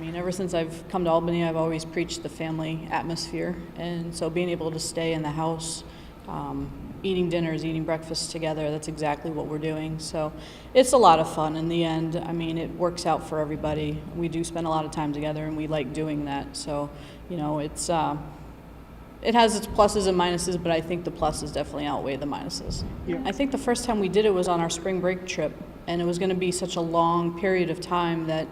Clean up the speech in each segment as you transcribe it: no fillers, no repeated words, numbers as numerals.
I mean, ever since I've come to Albany, I've always preached the family atmosphere, and so being able to stay in the house, eating dinners, eating breakfast together, that's exactly what we're doing. So it's a lot of fun in the end. I mean, it works out for everybody. We do spend a lot of time together, and we like doing that. So, you know, it has its pluses and minuses, but I think the pluses definitely outweigh the minuses. Yeah. I think the first time we did it was on our spring break trip, and it was going to be such a long period of time that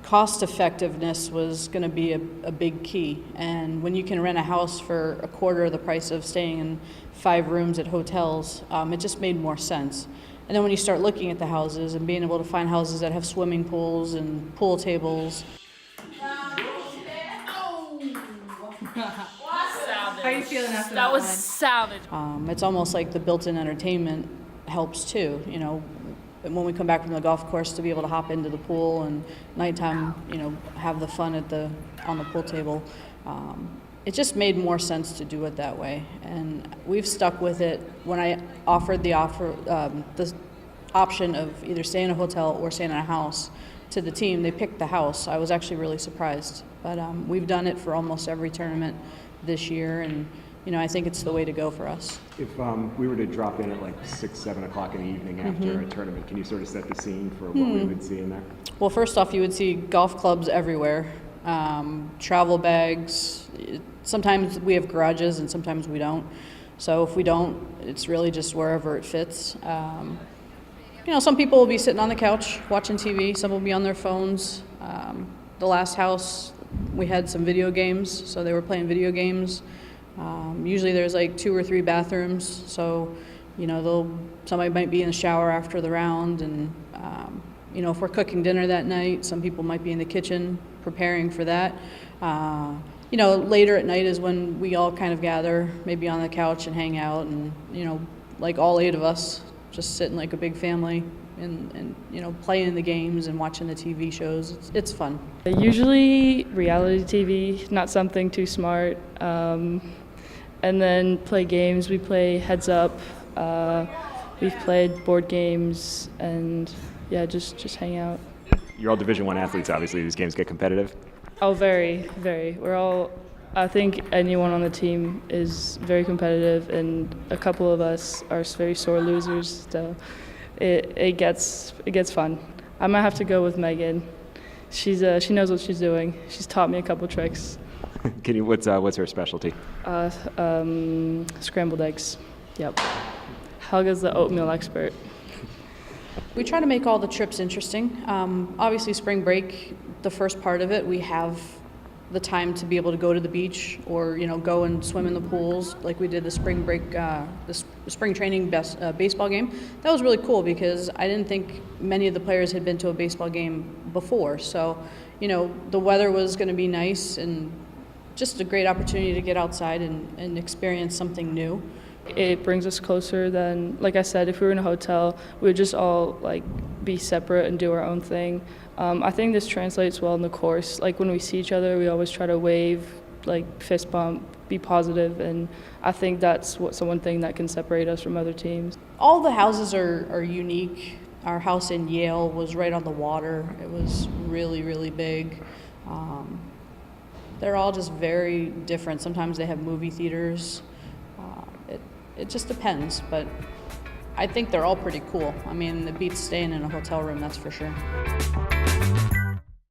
cost effectiveness was going to be a big key. And when you can rent a house for a quarter of the price of staying in 5 rooms at hotels, it just made more sense. And then when you start looking at the houses and being able to find houses that have swimming pools and pool tables. How are you feeling after that? That was savage. It's almost like the built-in entertainment helps too, you know. When we come back from the golf course, to be able to hop into the pool and nighttime, you know, have the fun on the pool table. It just made more sense to do it that way, and we've stuck with it. When I offered the option of either staying in a hotel or staying in a house to the team, they picked the house. I was actually really surprised, but we've done it for almost every tournament this year, and you know, I think it's the way to go for us. If we were to drop in at like 6, 7 o'clock in the evening after a tournament, can you sort of set the scene for what we would see in there? Well, first off, you would see golf clubs everywhere, travel bags. Sometimes we have garages and sometimes we don't. So if we don't, it's really just wherever it fits. You know, some people will be sitting on the couch watching TV. Some will be on their phones. The last house, we had some video games, so they were playing video games. Usually there's like 2 or 3 bathrooms, so you know somebody might be in the shower after the round, and you know, if we're cooking dinner that night, some people might be in the kitchen preparing for that. You know, later at night is when we all kind of gather, maybe on the couch and hang out, and you know, like all 8 of us, just sitting like a big family and you know, playing the games and watching the TV shows. It's fun. Usually reality TV, not something too smart. And then play games. We play Heads Up. We've played board games, and yeah, just hang out. You're all Division I athletes, obviously. These games get competitive. Oh, very, very. We're all, I think anyone on the team is very competitive, and a couple of us are very sore losers, so it gets fun. I might have to go with Megan. She knows what she's doing. She's taught me a couple tricks. Can you? What's her specialty? Scrambled eggs. Yep. Helga's the oatmeal expert. We try to make all the trips interesting. Obviously, spring break, the first part of it, we have the time to be able to go to the beach or you know, go and swim in the pools like we did the spring break, the spring training baseball game. That was really cool because I didn't think many of the players had been to a baseball game before. So, you know, the weather was going to be nice and just a great opportunity to get outside and experience something new. It brings us closer than, like I said, if we were in a hotel, we would just all like be separate and do our own thing. I think this translates well in the course. Like when we see each other, we always try to wave, like fist bump, be positive, and I think that's one thing that can separate us from other teams. All the houses are unique. Our house in Yale was right on the water. It was really, really big. They're all just very different. Sometimes they have movie theaters. It just depends, but I think they're all pretty cool. I mean, it beats staying in a hotel room, that's for sure.